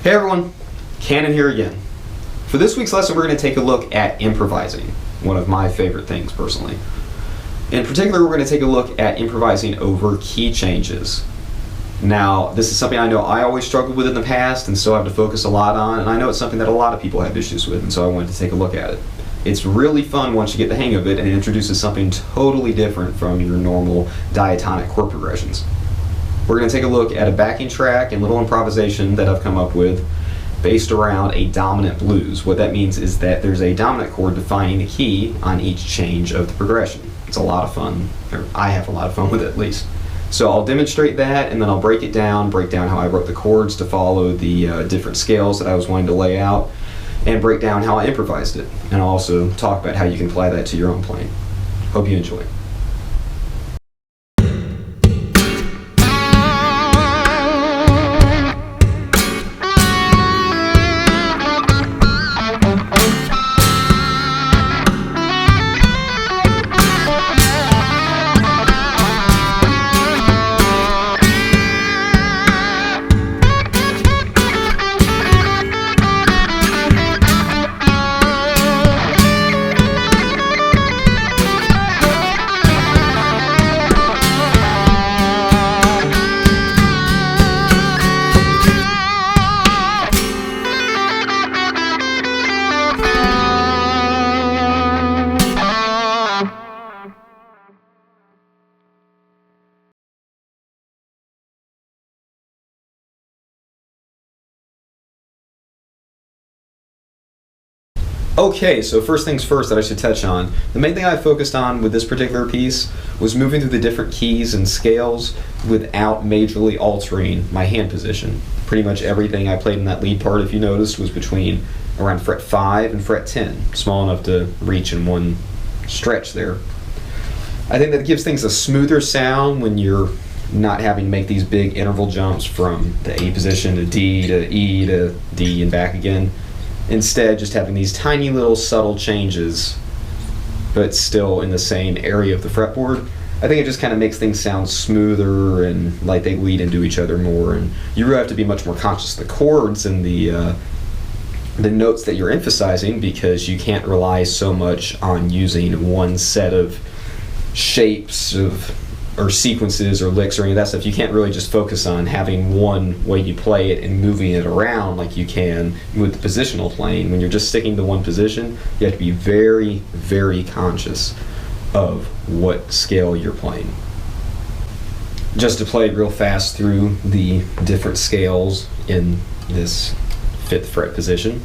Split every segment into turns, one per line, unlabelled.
Hey everyone, Cannon here again. For this week's lesson, we're going to take a look at improvising, one of my favorite things personally. In particular, we're going to take a look at improvising over key changes. Now, this is something I know I always struggled with in the past and still have to focus a lot on, and I know it's something that a lot of people have issues with, and so I wanted to take a look at it. It's really fun once you get the hang of it, and it introduces something totally different from your normal diatonic chord progressions. We're going to take a look at a backing track and little improvisation that I've come up with based around a dominant blues. What that means is that there's a dominant chord defining the key on each change of the progression. It's a lot of fun, or I have a lot of fun with it at least. So I'll demonstrate that, and then I'll break down how I wrote the chords to follow the different scales that I was wanting to lay out, and break down how I improvised it. And I'll also talk about how you can apply that to your own playing. Hope you enjoy. Okay, so first things first that I should touch on. The main thing I focused on with this particular piece was moving through the different keys and scales without majorly altering my hand position. Pretty much everything I played in that lead part, if you noticed, was between around fret 5 and fret 10, small enough to reach in one stretch there. I think that gives things a smoother sound when you're not having to make these big interval jumps from the A position to D to E to D and back again. Instead, just having these tiny little subtle changes, but still in the same area of the fretboard. I think it just kind of makes things sound smoother and like they lead into each other more. And you really have to be much more conscious of the chords and the notes that you're emphasizing, because you can't rely so much on using one set of shapes or sequences or licks or any of that stuff. You can't really just focus on having one way you play it and moving it around like you can with the positional playing. When you're just sticking to one position, you have to be very, very conscious of what scale you're playing. Just to play real fast through the different scales in this 5th fret position.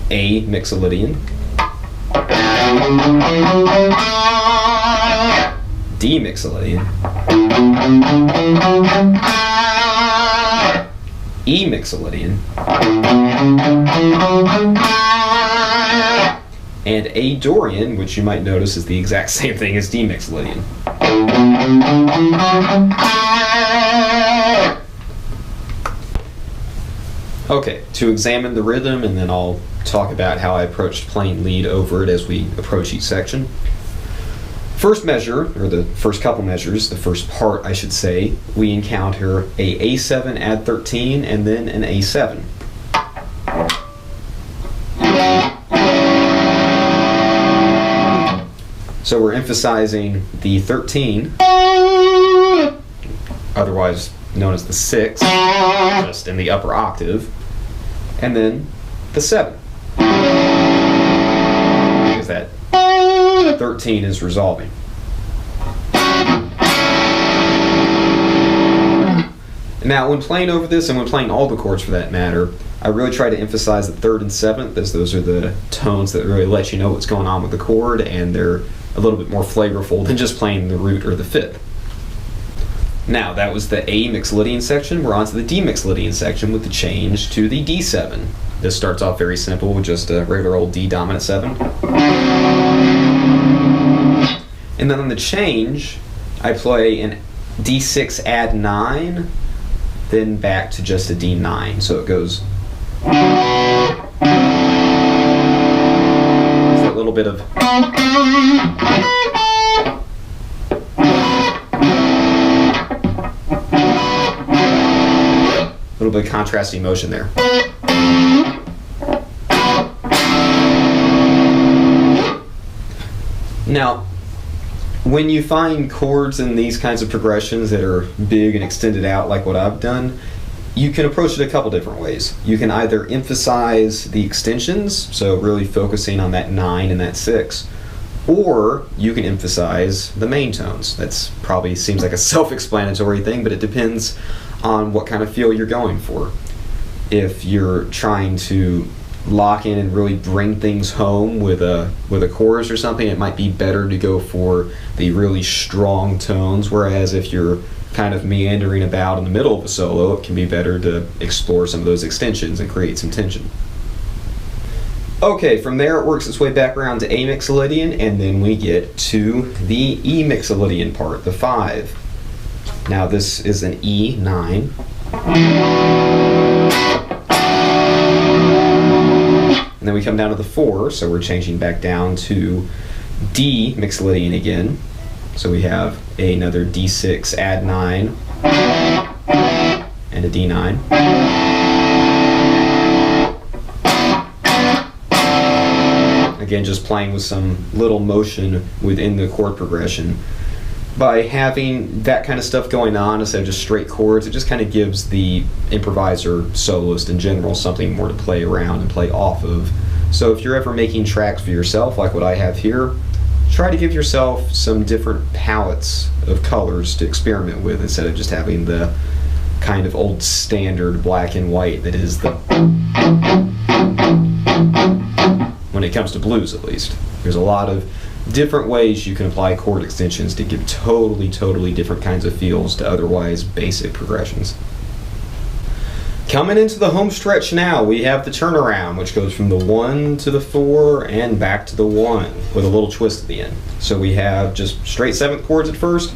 A mixolydian. D mixolydian, E mixolydian, and A Dorian, which you might notice is the exact same thing as D mixolydian. Okay, to examine the rhythm, and then I'll talk about how I approached playing lead over it as we approach each section. First measure, or the first couple measures, the first part I should say, we encounter a A7 add 13 and then an A7. So we're emphasizing the 13, otherwise known as the 6, just in the upper octave, and then the 7. Because that 13 is resolving. Now, when playing over this, and when playing all the chords for that matter, I really try to emphasize the 3rd and 7th, as those are the tones that really let you know what's going on with the chord, and they're a little bit more flavorful than just playing the root or the 5th. Now, that was the A mixolydian section. We're on to the D mixolydian section with the change to the D7. This starts off very simple with just a regular old D dominant 7. And then on the change, I play an D6 add 9, then back to just a D9. So it goes. It's that little bit of. little bit of contrasting motion there. Now, when you find chords in these kinds of progressions that are big and extended out like what I've done, you can approach it a couple different ways. You can either emphasize the extensions, so really focusing on that 9 and that 6, or you can emphasize the main tones. That's probably seems like a self-explanatory thing, but it depends on what kind of feel you're going for. If you're trying to lock in and really bring things home with a chorus or something, it might be better to go for the really strong tones, whereas if you're kind of meandering about in the middle of a solo, it can be better to explore some of those extensions and create some tension. Okay, from there it works its way back around to A mixolydian, and then we get to the E mixolydian part, the 5. Now this is an E9. And then we come down to the 4, so we're changing back down to D mixolydian again. So we have another D6, add 9, and a D9. Again, just playing with some little motion within the chord progression. By having that kind of stuff going on instead of just straight chords, it just kind of gives the improviser, soloist in general, something more to play around and play off of. So if you're ever making tracks for yourself, like what I have here, try to give yourself some different palettes of colors to experiment with instead of just having the kind of old standard black and white that is the, when it comes to blues at least. There's a lot of different ways you can apply chord extensions to give totally different kinds of feels to otherwise basic progressions. Coming into the home stretch now, we have the turnaround, which goes from the 1 to the 4 and back to the 1 with a little twist at the end. So we have just straight 7th chords at first.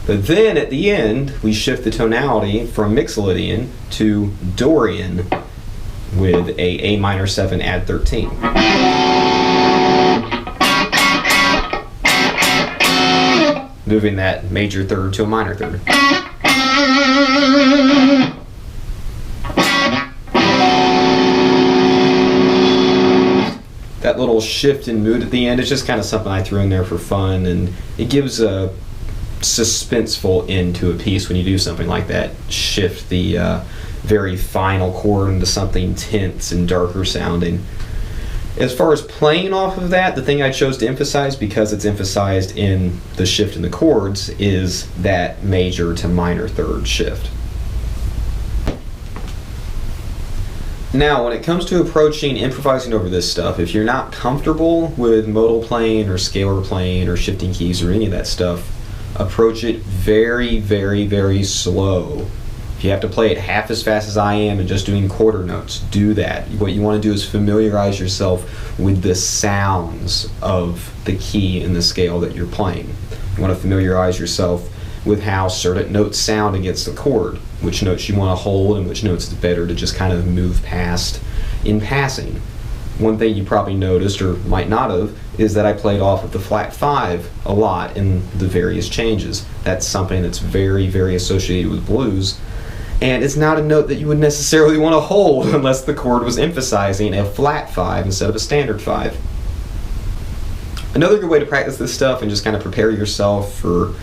But then at the end, we shift the tonality from mixolydian to Dorian with a minor 7 add 13. Moving that major third to a minor third. That little shift in mood at the end is just kind of something I threw in there for fun, and it gives a suspenseful end to a piece when you do something like that. Shift the very final chord into something tense and darker sounding. As far as playing off of that, the thing I chose to emphasize, because it's emphasized in the shift in the chords, is that major to minor third shift. Now, when it comes to approaching improvising over this stuff, if you're not comfortable with modal playing or scalar playing or shifting keys or any of that stuff, approach it very slow. If you have to play it half as fast as I am and just doing quarter notes, do that. What you want to do is familiarize yourself with the sounds of the key and the scale that you're playing. You want to familiarize yourself with how certain notes sound against the chord, which notes you want to hold and which notes it's better to just kind of move past in passing. One thing you probably noticed, or might not have, is that I played off of the flat 5 a lot in the various changes. That's something that's very associated with blues. And it's not a note that you would necessarily want to hold unless the chord was emphasizing a flat 5 instead of a standard 5. Another good way to practice this stuff and just kind of prepare yourself for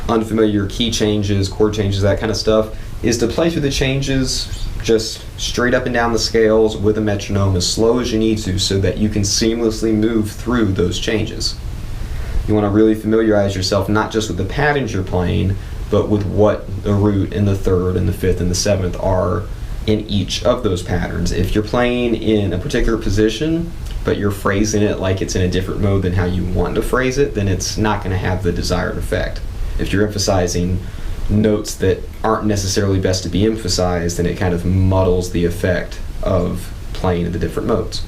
unfamiliar key changes, chord changes, that kind of stuff, is to play through the changes just straight up and down the scales with a metronome as slow as you need to, so that you can seamlessly move through those changes. You want to really familiarize yourself not just with the patterns you're playing, but with what the root and the 3rd and the 5th and the 7th are in each of those patterns. If you're playing in a particular position, but you're phrasing it like it's in a different mode than how you want to phrase it, then it's not going to have the desired effect. If you're emphasizing notes that aren't necessarily best to be emphasized, then it kind of muddles the effect of playing in the different modes.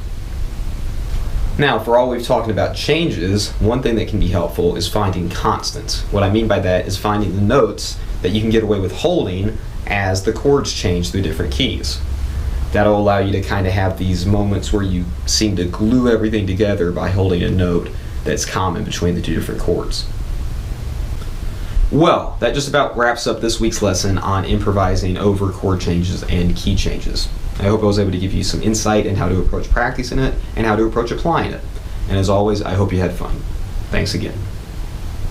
Now, for all we've talked about changes, one thing that can be helpful is finding constants. What I mean by that is finding the notes that you can get away with holding as the chords change through different keys. That'll allow you to kind of have these moments where you seem to glue everything together by holding a note that's common between the two different chords. Well, that just about wraps up this week's lesson on improvising over chord changes and key changes. I hope I was able to give you some insight in how to approach practicing it and how to approach applying it. And as always, I hope you had fun. Thanks again.